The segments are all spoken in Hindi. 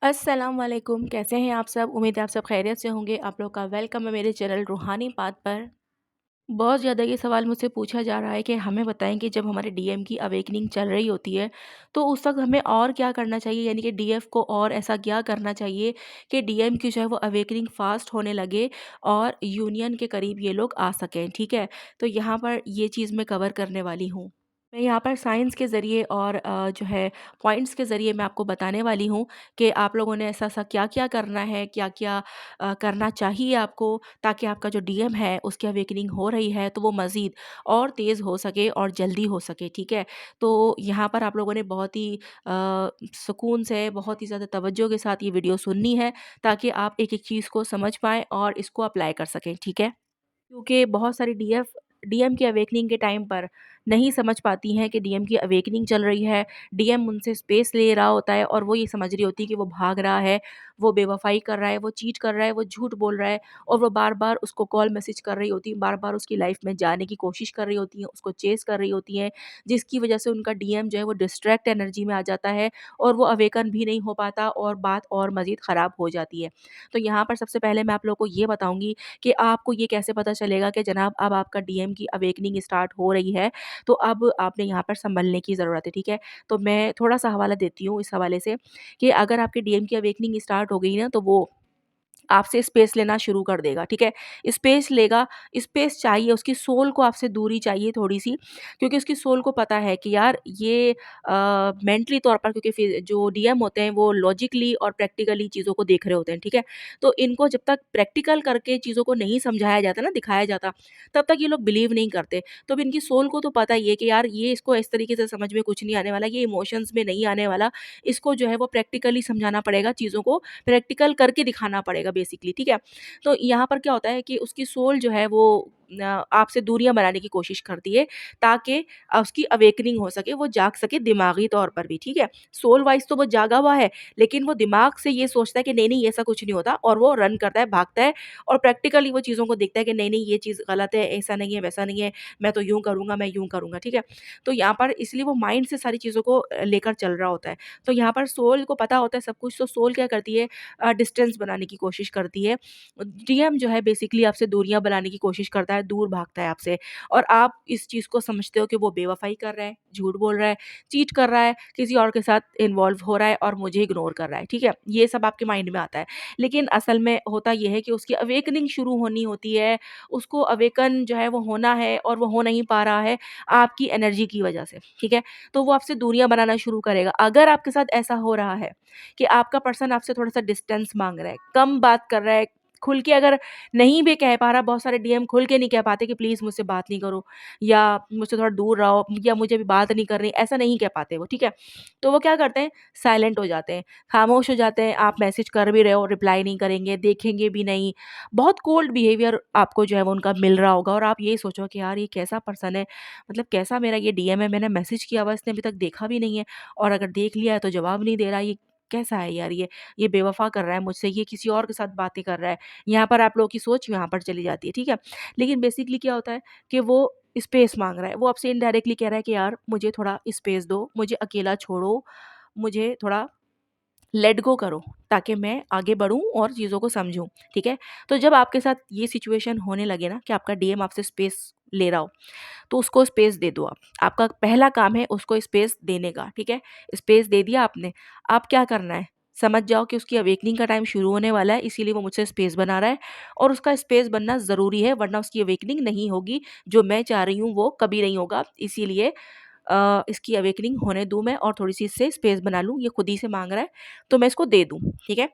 अस्सलाम वालेकुम, कैसे हैं आप सब? उम्मीद है आप सब खैरियत से होंगे। आप लोग का वेलकम है मेरे चैनल रूहानी पाथ पर। बहुत ज़्यादा ये सवाल मुझसे पूछा जा रहा है कि हमें बताएँ कि जब हमारे डीएम की अवेकनिंग चल रही होती है, तो उस वक़्त हमें और क्या करना चाहिए? यानी कि डीएफ को और ऐसा क्या करना चाहिए कि डीएम की जो है वो अवेकनिंग फ़ास्ट होने लगे और यूनियन के करीब ये लोग आ सकें, ठीक है? तो यहाँ पर ये चीज़ मैं कवर करने वाली हूँ। मैं यहाँ पर साइंस के ज़रिए और जो है पॉइंट्स के ज़रिए मैं आपको बताने वाली हूँ कि आप लोगों ने ऐसा-ऐसा क्या-क्या करना है, क्या-क्या करना चाहिए आपको, ताकि आपका जो डीएम है उसकी अवेकनिंग हो रही है तो वो मज़ीद और तेज़ हो सके और जल्दी हो सके, ठीक है? तो यहाँ पर आप लोगों ने बहुत ही सुकून से, बहुत ही ज़्यादा तवज्जो के साथ ये वीडियो सुननी है, ताकि आप एक-एक चीज़ को समझ पाएँ और इसको अप्लाई कर सकें, ठीक है? क्योंकि बहुत सारी डीएम की अवेकनिंग के टाइम पर नहीं समझ पाती हैं कि डीएम की अवेकनिंग चल रही है, डीएम उनसे स्पेस ले रहा होता है और वो ये समझ रही होती है कि वो भाग रहा है, वो बेवफ़ाई कर रहा है, वो चीट कर रहा है, वो झूठ बोल रहा है और वो बार-बार उसको कॉल मैसेज कर रही होती है, बार-बार उसकी लाइफ़ में जाने की कोशिश कर रही होती हैं, उसको चेज़ कर रही होती हैं, जिसकी वज़ह से उनका डीएम जो है वो डिस्ट्रैक्ट एनर्जी में आ जाता है और वो अवेकन भी नहीं हो पाता और बात और मज़ीद ख़राब हो जाती है। तो यहाँ पर सबसे पहले मैं आप लोगों को ये बताऊँगी कि आपको ये कैसे पता चलेगा कि जनाब अब आपका डीएम की अवेकनिंग स्टार्ट हो रही है, तो अब आपने यहाँ पर सँभलने की ज़रूरत है, ठीक है? तो मैं थोड़ा-सा हवाला देती हूँ इस हवाले से कि अगर आपके डीएम की अवेकनिंग स्टार्ट हो गई ना, तो वो आपसे स्पेस लेना शुरू कर देगा, ठीक है? स्पेस लेगा, स्पेस चाहिए, उसकी सोल को आपसे दूरी चाहिए थोड़ी-सी, क्योंकि उसकी सोल को पता है कि यार ये मेंटली तौर पर, क्योंकि फिर जो डीएम होते हैं वो लॉजिकली और प्रैक्टिकली चीज़ों को देख रहे होते हैं, ठीक है? तो इनको जब तक प्रैक्टिकल करके चीज़ों को नहीं समझाया जाता ना, दिखाया जाता, तब तक ये लोग बिलीव नहीं करते। तो अब इनकी सोल को तो पता ही है कि यार ये इसको इस तरीके से समझ में कुछ नहीं आने वाला, ये इमोशंस में नहीं आने वाला, इसको जो है वो प्रैक्टिकली समझाना पड़ेगा, चीज़ों को प्रैक्टिकल करके दिखाना पड़ेगा बेसिकली, ठीक है? तो यहाँ पर क्या होता है कि उसकी सोल जो है वो आपसे दूरियाँ बनाने की कोशिश करती है, ताकि उसकी अवेकनिंग हो सके, वो जाग सके दिमागी तौर पर भी, ठीक है? सोल वाइज़ तो वो जागा हुआ है, लेकिन वो दिमाग से ये सोचता है कि नहीं-नहीं ऐसा कुछ नहीं होता और वो रन करता है, भागता है और प्रैक्टिकली वो चीज़ों को देखता है कि नहीं-नहीं ये चीज़ गलत है, ऐसा नहीं है, वैसा नहीं है, मैं तो यूँ करूँगा, मैं यूँ करूँगा, ठीक है? तो यहाँ पर इसलिए वो माइंड से सारी चीज़ों को लेकर चल रहा होता है। तो यहाँ पर सोल को पता होता है सब कुछ, तो सोल क्या करती है, डिस्टेंस बनाने की कोशिश करती है। डीएम जो है बेसिकली आपसे दूरियाँ बनाने की कोशिश करता है, दूर भागता है आपसे और आप इस चीज़ को समझते हो कि वो बेवफ़ाई कर रहा है, झूठ बोल रहा है, चीट कर रहा है, किसी और के साथ इन्वॉल्व हो रहा है और मुझे इग्नोर कर रहा है, ठीक है? ये सब आपके माइंड में आता है। लेकिन असल में होता ये है कि उसकी अवेकनिंग शुरू होनी होती है, उसको अवेकन जो है वो होना है और वो हो नहीं पा रहा है आपकी एनर्जी की वजह से, ठीक है? तो वो आपसे दूरियाँ बनाना शुरू करेगा। अगर आपके साथ ऐसा हो रहा है कि आपका पर्सन आपसे थोड़ा-सा डिस्टेंस माँग रहा है, कम बात कर रहा है, खुल के अगर नहीं भी कह पा रहा, बहुत सारे डीएम खुल के नहीं कह पाते कि प्लीज़ मुझसे बात नहीं करो या मुझसे थोड़ा दूर रहो या मुझे अभी बात नहीं करनी, ऐसा नहीं कह पाते वो, ठीक है? तो वो क्या करते हैं, साइलेंट हो जाते हैं, खामोश हो जाते हैं, आप मैसेज कर भी रहे हो, रिप्लाई नहीं करेंगे, देखेंगे भी नहीं। बहुत कोल्ड बिहेवियर आपको जो है वो उनका मिल रहा होगा और आप ये सोचो कि यार ये कैसा पर्सन है, मतलब कैसा मेरा ये डीएम है, मैंने मैसेज किया हुआ इसने अभी तक देखा भी नहीं है और अगर देख लिया है तो जवाब नहीं दे रहा, ये कैसा है यार ये बेवफ़ा कर रहा है मुझसे, ये किसी और के साथ बातें कर रहा है। यहाँ पर आप लोगों की सोच यहाँ पर चली जाती है, ठीक है? लेकिन बेसिकली क्या होता है कि वो स्पेस माँग रहा है, वो आपसे इनडायरेक्टली कह रहा है कि यार मुझे थोड़ा स्पेस दो, मुझे अकेला छोड़ो, मुझे थोड़ा लेट गो करो ताकि मैं आगे बढ़ूँ और चीज़ों को समझूँ, ठीक है? तो जब आपके साथ ये सिचुएशन होने लगे ना कि आपका डीएम आपसे स्पेस ले रहा हो, तो उसको स्पेस दे दो आप। आपका पहला काम है उसको स्पेस देने का, ठीक है? स्पेस दे दिया आपने, अब क्या करना है? समझ जाओ कि उसकी अवेकनिंग का टाइम शुरू होने वाला है, इसीलिए वो मुझसे स्पेस बना रहा है और उसका स्पेस बनना ज़रूरी है, वरना उसकी अवेकनिंग नहीं होगी। जो मैं चाह रही हूँ वो कभी नहीं होगा, इसीलिए इसकी अवेकनिंग होने दूँ मैं और थोड़ी-सी इससे स्पेस बना लूँ, ये खुद ही से माँग रहा है, तो मैं इसको दे दूँ, ठीक है?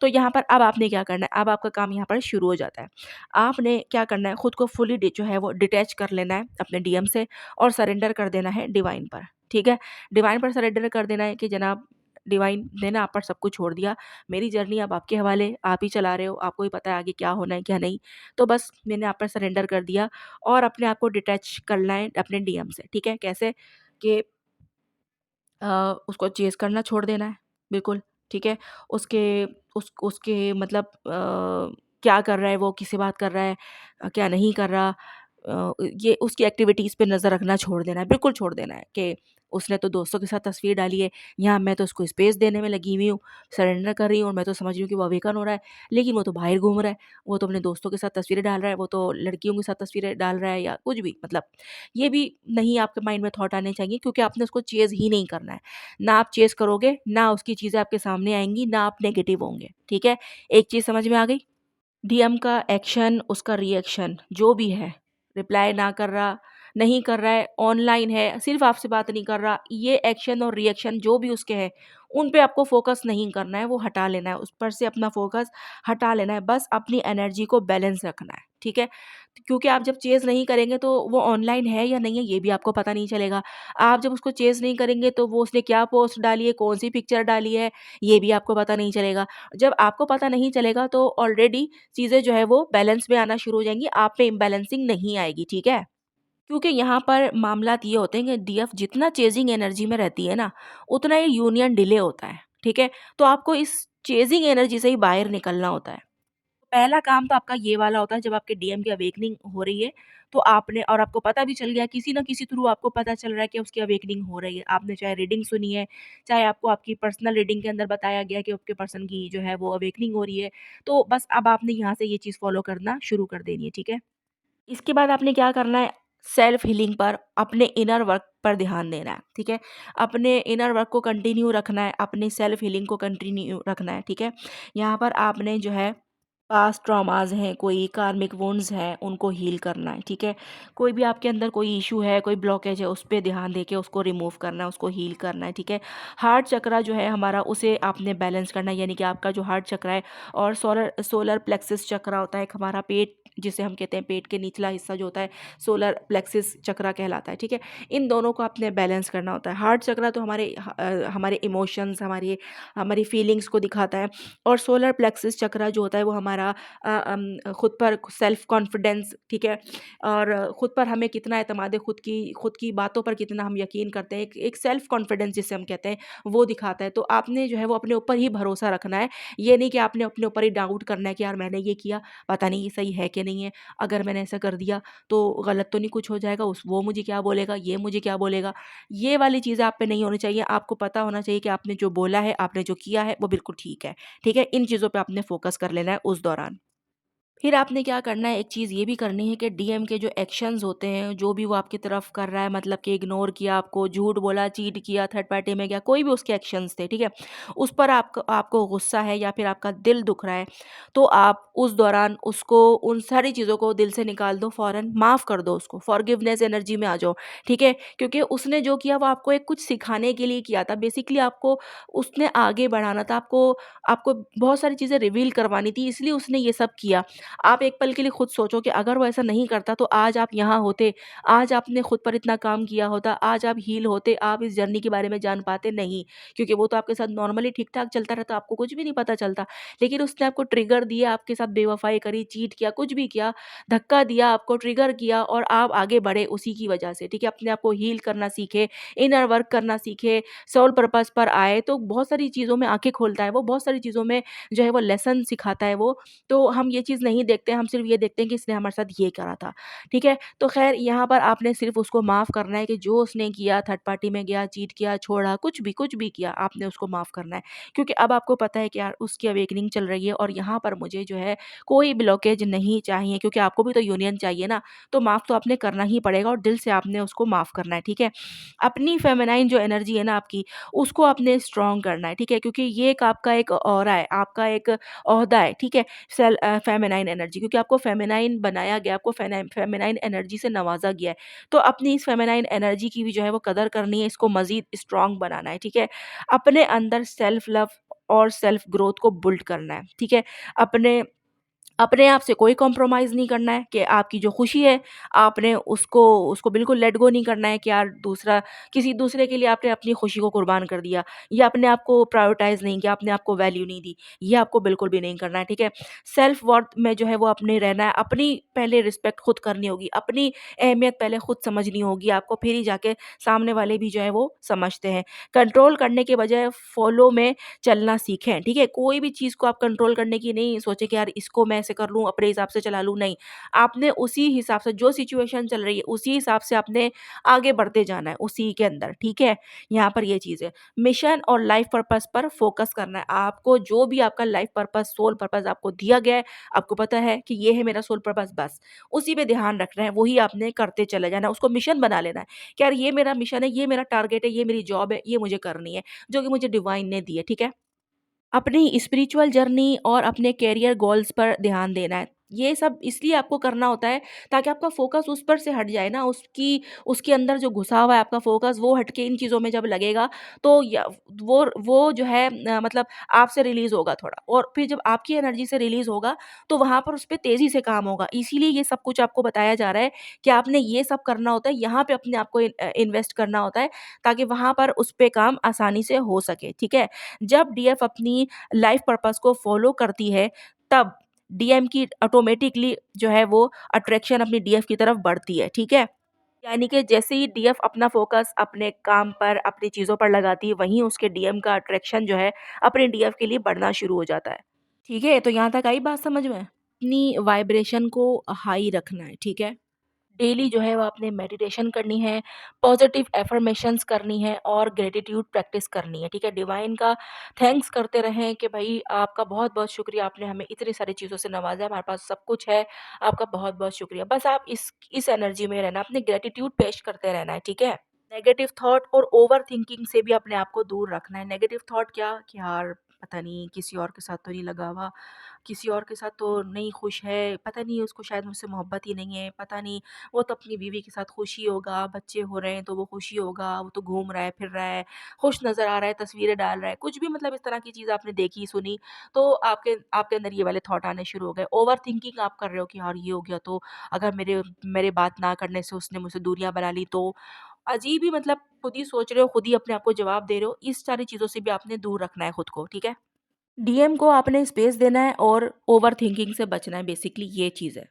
तो यहाँ पर अब आपने क्या करना है, अब आपका काम यहाँ पर शुरू हो जाता है। आपने क्या करना है, खुद को फुली जो है वो डिटैच कर लेना है अपने डीएम से और सरेंडर कर देना है डिवाइन पर, ठीक है? डिवाइन पर सरेंडर कर देना है कि जनाब डिवाइन ने ना आप पर सब कुछ छोड़ दिया, मेरी जर्नी अब आपके हवाले, आप ही चला रहे हो, आपको ही पता है आगे क्या होना है, क्या नहीं। तो बस मैंने आप पर सरेंडर कर दिया और अपने आप को डिटैच करना है अपने डीएम से, ठीक है? कैसे? कि उसको चेज़ करना छोड़ देना है, बिल्कुल, ठीक है? उसके उसके मतलब क्या कर रहा है वो, किससे बात कर रहा है, क्या नहीं कर रहा, ये उसकी एक्टिविटीज़ पे नज़र रखना छोड़ देना है, बिल्कुल छोड़ देना है कि उसने तो दोस्तों के साथ तस्वीर डाली है, यहाँ मैं तो उसको स्पेस देने में लगी हुई हूँ, सरेंडर कर रही हूँ और मैं तो समझ रही हूँ कि वो अवेकन हो रहा है, लेकिन वो तो बाहर घूम रहा है, वो तो अपने दोस्तों के साथ तस्वीरें डाल रहा है, वो तो लड़कियों के साथ तस्वीरें डाल रहा है या कुछ भी मतलब ये भी नहीं आपके माइंड में थॉट आने चाहिए क्योंकि आपने उसको चेज़ ही नहीं करना है। ना आप चेज़ करोगे, ना उसकी चीज़ें आपके सामने आएँगी, ना आप नेगेटिव होंगे, ठीक है? एक चीज़ समझ में आ गई? डीएम का एक्शन, उसका रिएक्शन जो भी है, रिप्लाई ना कर रहा, नहीं कर रहा है, ऑनलाइन है, सिर्फ़ आपसे बात नहीं कर रहा, ये एक्शन और रिएक्शन जो भी उसके हैं, उन पे आपको फ़ोकस नहीं करना है, वो हटा लेना है, उस पर से अपना फ़ोकस हटा लेना है, बस अपनी एनर्जी को बैलेंस रखना है, ठीक है? क्योंकि आप जब चेज़ नहीं करेंगे तो वो ऑनलाइन है या नहीं है, ये भी आपको पता नहीं चलेगा। आप जब उसको चेज़ नहीं करेंगे तो वो उसने क्या पोस्ट डाली है, कौन-सी पिक्चर डाली है, ये भी आपको पता नहीं चलेगा। जब आपको पता नहीं चलेगा तो ऑलरेडी चीज़ें जो है वो बैलेंस में आना शुरू हो जाएँगी, आप पे इम्बैलेंसिंग नहीं आएगी, ठीक है? क्योंकि यहाँ पर मामलात ये होते हैं कि डीएफ जितना चेज़िंग एनर्जी में रहती है ना, उतना ये यूनियन डिले होता है, ठीक है? तो आपको इस चेज़िंग एनर्जी से ही बाहर निकलना होता है। पहला काम तो आपका ये वाला होता है जब आपके डीएम की अवेकनिंग हो रही है, तो आपने और आपको पता भी चल गया किसी न किसी थ्रू आपको पता चल रहा है कि उसकी अवेकनिंग हो रही है। आपने चाहे रीडिंग सुनी है, चाहे आपको आपकी पर्सनल रीडिंग के अंदर बताया गया कि आपके पर्सन की जो है वो अवेकनिंग हो रही है, तो बस अब आपने यहाँ से ये चीज़ फ़ॉलो करना शुरू कर देनी है, ठीक है? इसके बाद आपने क्या करना है, सेल्फ हीलिंग पर, अपने इनर वर्क पर ध्यान देना है, ठीक है? अपने इनर वर्क को कंटिन्यू रखना है, अपनी सेल्फ हीलिंग को कंटिन्यू रखना है, ठीक है? यहाँ पर आपने जो है पास्ट ट्रॉमास हैं, कोई कार्मिक वुंड्स हैं, उनको हील करना है, ठीक है? कोई भी आपके अंदर कोई इश्यू है, कोई ब्लॉकेज है, उस पे ध्यान देके उसको रिमूव करना है, उसको हील करना है, ठीक है? हार्ट चक्रा जो है हमारा, उसे आपने बैलेंस करना है, यानी कि आपका जो हार्ट चक्रा है और सोलर सोलर प्लेक्सिस चक्रा होता है, एक हमारा पेट जिसे हम कहते हैं पेट के निचला हिस्सा जो होता है, सोलर प्लेक्सिस चक्रा कहलाता है, ठीक है? इन दोनों को आपने बैलेंस करना होता है। हार्ट चक्रा तो हमारे इमोशंस, हमारी हमारी फीलिंग्स को दिखाता है और सोलर प्लेक्सिस चक्रा जो होता है वो हमारा खुद पर सेल्फ कॉन्फिडेंस, ठीक है? और खुद पर हमें कितना एतमाद है, खुद की बातों पर कितना हम यकीन करते हैं, एक एक सेल्फ कॉन्फिडेंस जिसे हम कहते हैं, वो दिखाता है। तो आपने जो है वो अपने ऊपर ही भरोसा रखना है। ये नहीं कि आपने अपने ऊपर ही डाउट करना है कि यार मैंने ये किया, पता नहीं ये सही है कि नहीं है? अगर मैंने ऐसा कर दिया तो गलत तो नहीं कुछ हो जाएगा? उस वो मुझे क्या बोलेगा? ये मुझे क्या बोलेगा? ये वाली चीज़ें आप पे नहीं होनी चाहिए। आपको पता होना चाहिए कि आपने जो बोला है, आपने जो किया है, वो बिल्कुल ठीक है। ठीक है? इन चीज़ों पे आपने फ़ोकस कर लेना है उस दौरान। फिर आपने क्या करना है, एक चीज़ ये भी करनी है कि डीएम के जो एक्शंस होते हैं, जो भी वो आपकी तरफ कर रहा है, मतलब कि इग्नोर किया आपको, झूठ बोला, चीट किया, थर्ड पार्टी में गया, कोई भी उसके एक्शंस थे, ठीक है? उस पर आपको आपको गुस्सा है या फिर आपका दिल दुख रहा है, तो आप उस दौरान उसको, उन सारी चीज़ों को दिल से निकाल दो फ़ौरन, माफ़ कर दो उसको, फॉरगिवनेस एनर्जी में आ जाओ, ठीक है? क्योंकि उसने जो किया वो आपको एक कुछ सिखाने के लिए किया था। बेसिकली आपको उसने आगे बढ़ाना था, आपको आपको बहुत सारी चीज़ें रिवील करवानी थी, इसलिए उसने ये सब किया। आप एक पल के लिए खुद सोचो कि अगर वो ऐसा नहीं करता तो आज आप यहाँ होते, आज आपने खुद पर इतना काम किया होता, आज आप हील होते, आप इस जर्नी के बारे में जान पाते नहीं, क्योंकि वो तो आपके साथ नॉर्मली ठीक-ठाक चलता रहता, आपको कुछ भी नहीं पता चलता। लेकिन उसने आपको ट्रिगर दिया, आपके साथ बेवफ़ाई करी, चीट किया, कुछ भी किया, धक्का दिया, आपको ट्रिगर किया और आप आगे बढ़े उसी की वजह से, ठीक है? अपने आप को हील करना सीखे, इनर वर्क करना सीखे, सोल पर्पज़ पर आए, तो बहुत सारी चीज़ों में आँखें खोलता है वो, बहुत सारी चीज़ों में जो है वो लेसन सिखाता है वो। तो हम ये चीज़ नहीं देखते, हम सिर्फ़ ये देखते हैं कि इसने हमारे साथ ये करा था, ठीक है? तो ख़ैर यहाँ पर आपने सिर्फ़ उसको माफ़ करना है कि जो उसने किया, थर्ड पार्टी में गया, चीट किया, छोड़ा, कुछ भी किया, आपने उसको माफ़ करना है। क्योंकि अब आपको पता है कि यार उसकी अवेकनिंग चल रही है और यहाँ पर मुझे जो है कोई ब्लॉकेज नहीं चाहिए, क्योंकि आपको भी तो यूनियन चाहिए ना, तो माफ़ तो आपने करना ही पड़ेगा और दिल से आपने उसको माफ़ करना है, ठीक है? अपनी फेमिनाइन जो एनर्जी है ना आपकी, उसको आपने स्ट्रॉन्ग करना है, ठीक है? क्योंकि ये एक आपका एक ऑरा है, आपका एक ओहदा है, ठीक है? फेमिनाइन एनर्जी, क्योंकि आपको फेमिनाइन बनाया गया, आपको फेमिनाइन एनर्जी से नवाज़ा गया है। तो अपनी इस फेमिनाइन एनर्जी की भी जो है वो कदर करनी है, इसको मज़ीद स्ट्रॉन्ग बनाना है, ठीक है? अपने अंदर सेल्फ लव और सेल्फ ग्रोथ को बिल्ड करना है, ठीक है? अपने अपने आप से कोई कॉम्प्रोमाइज़ नहीं करना है कि आपकी जो खुशी है, आपने उसको उसको बिल्कुल लेट गो नहीं करना है कि यार दूसरा, किसी दूसरे के लिए आपने अपनी खुशी को कुर्बान कर दिया या अपने आप को प्रायोरिटाइज़ नहीं किया, आपने आपको वैल्यू नहीं दी। ये आपको बिल्कुल भी नहीं करना है, ठीक है? सेल्फ वर्थ में जो है वो अपने रहना है, अपनी पहले रिस्पेक्ट खुद करनी होगी, अपनी अहमियत पहले खुद समझनी होगी आपको, फिर ही जाके सामने वाले भी जो है वो समझते हैं। कंट्रोल करने के बजाय फ़ॉलो में चलना सीखें, ठीक है? कोई भी चीज़ को आप कंट्रोल करने की नहीं सोचें कि यार इसको मैं कैसे कर लूँ, अपने हिसाब से चला लूँ, नहीं। आपने उसी हिसाब से जो सिचुएशन चल रही है, उसी हिसाब से आपने आगे बढ़ते जाना है उसी के अंदर, ठीक है? यहाँ पर ये चीज़ है। मिशन और लाइफ़ पर्पस पर फ़ोकस करना है। आपको जो भी आपका लाइफ़ पर्पस, सोल पर्पस आपको दिया गया है, आपको पता है कि ये है मेरा सोल पर्पस बस, उसी पे ध्यान रखना है, वही आपने करते चले जाना है, उसको मिशन बना लेना है कि यार ये मेरा मिशन है, ये मेरा टारगेट है, ये मेरी जॉब है, ये मुझे करनी है, जो कि मुझे डिवाइन ने दी है, ठीक है? अपनी स्पिरिचुअल जर्नी और अपने करियर गोल्स पर ध्यान देना है। ये सब इसलिए आपको करना होता है ताकि आपका फ़ोकस उस पर से हट जाए ना, उसके अंदर जो घुसा हुआ है आपका फ़ोकस वो हट के इन चीज़ों में जब लगेगा तो या वो जो है मतलब आपसे रिलीज़ होगा थोड़ा, और फिर जब आपकी एनर्जी से रिलीज़ होगा तो वहाँ पर उस पे तेज़ी से काम होगा। इसीलिए ये सब कुछ आपको बताया जा रहा है कि आपने ये सब करना होता है, यहाँ पे अपने आप को इन्वेस्ट करना होता है ताकि वहाँ पर उस पे काम आसानी से हो सके, ठीक है? जब डीएफ अपनी लाइफ पर्पस को फॉलो करती है, तब डीएम की ऑटोमेटिकली जो है वो अट्रैक्शन अपनी डीएफ की तरफ बढ़ती है, ठीक है? यानी कि जैसे ही डीएफ अपना फ़ोकस अपने काम पर, अपनी चीज़ों पर लगाती है, वहीं उसके डीएम का अट्रैक्शन जो है अपने डीएफ के लिए बढ़ना शुरू हो जाता है। ठीक है? तो यहाँ तक आई बात समझ में? अपनी वाइब्रेशन को हाई रखना है, ठीक है? डेली जो है वो आपने मेडिटेशन करनी है, पॉज़िटिव अफ़र्मेशंस करनी है और ग्रैटिट्यूड प्रैक्टिस करनी है, ठीक है? डिवाइन का थैंक्स करते रहें कि भई आपका बहुत-बहुत शुक्रिया, आपने हमें इतनी सारी चीज़ों से नवाज़ा है, हमारे पास सब कुछ है, आपका बहुत-बहुत शुक्रिया। बस आप इस एनर्जी में रहना, अपने ग्रैटिट्यूड पेश करते रहना है, ठीक है? नेगेटिव थॉट और ओवरथिंकिंग से भी अपने आप को दूर रखना है। नेगेटिव थॉट क्या कि यार पता नहीं किसी और के साथ तो नहीं लगा हुआ, किसी और के साथ तो नहीं खुश है, पता नहीं उसको शायद मुझसे मोहब्बत ही नहीं है, पता नहीं वो तो अपनी बीवी के साथ खुश ही होगा, बच्चे हो रहे हैं तो वो खुश ही होगा, वो तो घूम रहा है, फिर रहा है, खुश नज़र आ रहा है, तस्वीरें डाल रहा है, कुछ भी मतलब इस तरह की चीज़ आपने देखी, सुनी, तो आपके अंदर ये वाले थॉट आने शुरू हो गए। ओवरथिंकिंग आप कर रहे हो कि यार ये हो गया तो अगर मेरे मेरे बात ना करने से उसने मुझसे दूरियाँ बना ली तो अजीब ही मतलब खुद ही सोच रहे हो, खुद ही अपने आप को जवाब दे रहे हो, इस सारी चीज़ों से भी आपने दूर रखना है खुद को, ठीक है? डीएम को आपने स्पेस देना है और ओवरथिंकिंग से बचना है, बेसिकली ये चीज़ है।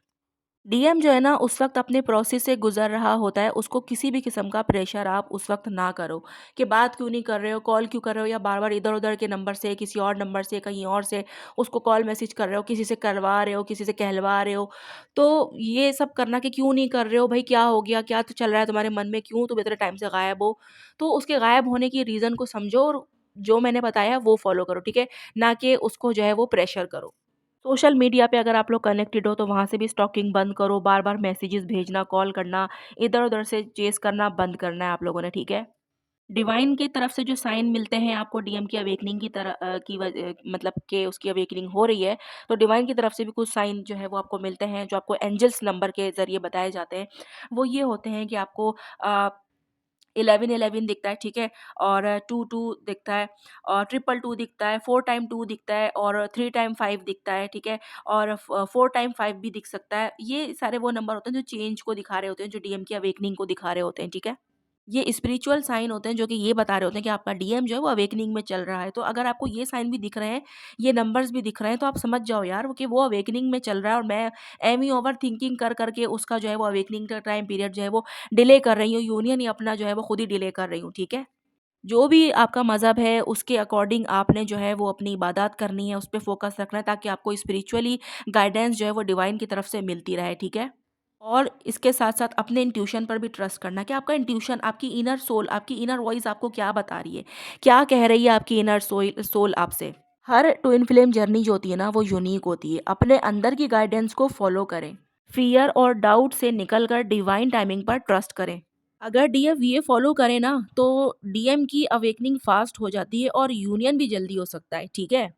डीएम जो है ना उस वक़्त अपने प्रोसेस से गुज़र रहा होता है, उसको किसी भी किस्म का प्रेशर आप उस वक़्त ना करो कि बात क्यों नहीं कर रहे हो, कॉल क्यों कर रहे हो, या बार-बार इधर-उधर के नंबर से, किसी और नंबर से, कहीं और से उसको कॉल मैसेज कर रहे हो, किसी से करवा रहे हो, किसी से कहलवा रहे हो। तो ये सब करना कि क्यों नहीं कर रहे हो भई, क्या हो गया? क्या तो चल रहा है तुम्हारे मन में? क्यों तुम इतने टाइम से गायब हो? तो उसके गायब होने की रीज़न को समझो और जो मैंने बताया वो फ़ॉलो करो, ठीक है? ना कि उसको जो है वो प्रेशर करो। सोशल मीडिया पे अगर आप लोग कनेक्टेड हो तो वहाँ से भी स्टॉकिंग बंद करो, बार-बार मैसेजेस भेजना, कॉल करना, इधर-उधर से चेज़ करना बंद करना है आप लोगों ने, ठीक है? डिवाइन की तरफ से जो साइन मिलते हैं आपको डीएम की अवेकनिंग की तरह की मतलब कि उसकी अवेकनिंग हो रही है, तो डिवाइन की तरफ से भी कुछ साइन जो है वो आपको मिलते हैं, जो आपको एंजल्स नंबर के ज़रिए बताए जाते हैं। वो ये होते हैं कि आपको अ 11-11 दिखता है, ठीक है? और 2-2 दिखता है और 2-2 दिखता है, 4 टाइम 2 दिखता है और 3 टाइम 5 दिखता है, ठीक है? और 4 टाइम 5 भी दिख सकता है। ये सारे वो नंबर होते हैं जो चेंज को दिखा रहे होते हैं, जो डीएम की अवेकनिंग को दिखा रहे होते हैं, ठीक है? ये स्पिरिचुअल साइन होते हैं जो कि ये बता रहे होते हैं कि आपका डीएम जो है वो अवेकनिंग में चल रहा है। तो अगर आपको ये साइन भी दिख रहे हैं, ये नंबर्स भी दिख रहे हैं, तो आप समझ जाओ यार वो कि वो अवेकनिंग में चल रहा है और मैं एमी ओवरथिंकिंग कर के उसका जो है वो अवेकनिंग का टाइम पीरियड जो है वो डिले कर रही हूँ, यूनियन ही अपना जो है वो खुद ही डिले कर रही हूँ, ठीक है? जो भी आपका मज़हब है उसके अकॉर्डिंग आपने जो है वो अपनी इबादत करनी है, उस पे फ़ोकस रखना है ताकि आपको स्पिरिचुअली गाइडेंस जो है वो डिवाइन की तरफ से मिलती रहे, ठीक है? और इसके साथ-साथ अपने इंट्यूशन पर भी ट्रस्ट करना कि आपका इंट्यूशन, आपकी इनर सोल, आपकी इनर वॉइस आपको क्या बता रही है? क्या कह रही है आपकी इनर सोल आपसे? हर ट्विन फ्लेम जर्नी जो होती है ना वो यूनिक होती है। अपने अंदर की गाइडेंस को फॉलो करें। फ़ियर और डाउट से निकल कर डिवाइन टाइमिंग पर ट्रस्ट करें। अगर डीएफ ये फॉलो करें ना तो डीएम की अवेकनिंग फ़ास्ट हो जाती है और यूनियन भी जल्दी हो सकता है, ठीक है?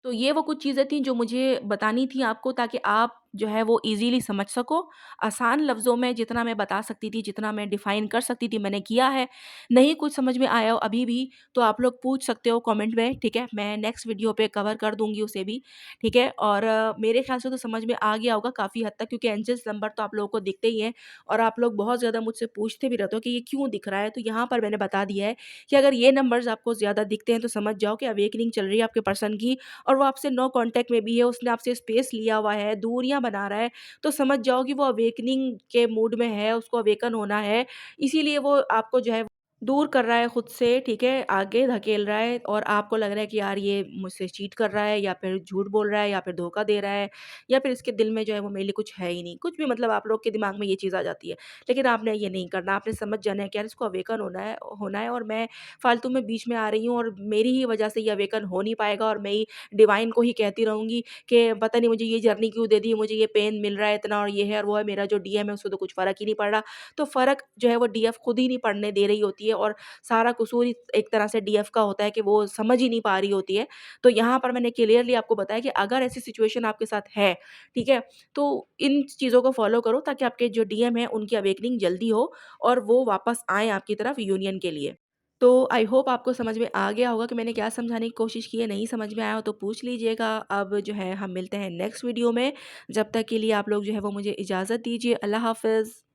तो ये वो कुछ चीज़ें थी जो मुझे बतानी थी आपको ताकि आप जो है वो ईज़िली समझ सको। आसान लफ्ज़ों में जितना मैं बता सकती थी, जितना मैं डिफ़ाइन कर सकती थी मैंने किया है। नहीं कुछ समझ में आया हो अभी भी तो आप लोग पूछ सकते हो कमेंट में, ठीक है? मैं नेक्स्ट वीडियो पे कवर कर दूँगी उसे भी, ठीक है? और मेरे ख़्याल से तो समझ में आ गया होगा काफ़ी हद तक, क्योंकि एंजल्स नंबर तो आप लोगों को दिखते ही हैं और आप लोग बहुत ज़्यादा मुझसे पूछते भी रहते हो कि ये क्यों दिख रहा है? तो यहाँ पर मैंने बता दिया है कि अगर ये नंबर्स आपको ज़्यादा दिखते हैं तो समझ जाओ कि अवेकनिंग चल रही है आपके पर्सन की और वो आपसे नो कॉन्टैक्ट में भी है, उसने आपसे स्पेस लिया हुआ है, दूरियाँ बना रहा है, तो समझ जाओ कि वो अवेकनिंग के मूड में है, उसको अवेकन होना है, इसीलिए वो आपको जो है दूर कर रहा है खुद से, ठीक है? आगे धकेल रहा है और आपको लग रहा है कि यार ये मुझसे चीट कर रहा है या फिर झूठ बोल रहा है या फिर धोखा दे रहा है या फिर इसके दिल में जो है वो मेरे लिए कुछ है ही नहीं। कुछ भी मतलब आप लोग के दिमाग में ये चीज़ आ जाती है। लेकिन आपने ये नहीं करना, आपने समझ जाना है कि यार इसको अवेकन होना है और मैं फालतू में बीच में आ रही हूँ और मेरी ही वज़ह से ये अवेकन हो नहीं पाएगा और मैं ही डिवाइन को ही कहती रहूँगी कि पता नहीं मुझे ये जर्नी क्यों दे दी, मुझे ये पेन मिल रहा है इतना और ये है और वो है, मेरा जो डीएम है उसको तो कुछ फ़र्क ही नहीं पड़ रहा। तो फ़र्क जो है वो डीएफ खुद ही नहीं पड़ने दे रही होती है और सारा कसूर ही एक तरह से डीएफ का होता है कि वो समझ ही नहीं पा रही होती है। तो यहाँ पर मैंने क्लियरली आपको बताया कि अगर ऐसी सिचुएशन आपके साथ है, ठीक है? तो इन चीज़ों को फ़ॉलो करो ताकि आपके जो डीएम हैं उनकी अवेकनिंग जल्दी हो और वो वापस आएँ आपकी तरफ यूनियन के लिए। तो आई होप आपको समझ में आ गया होगा कि मैंने क्या समझाने की कोशिश की है, नहीं समझ में आया हो तो पूछ लीजिएगा। अब जो है हम मिलते हैं नेक्स्ट वीडियो में, जब तक के लिए आप लोग जो है वो मुझे इजाज़त दीजिए। अल्लाह हाफ़िज़।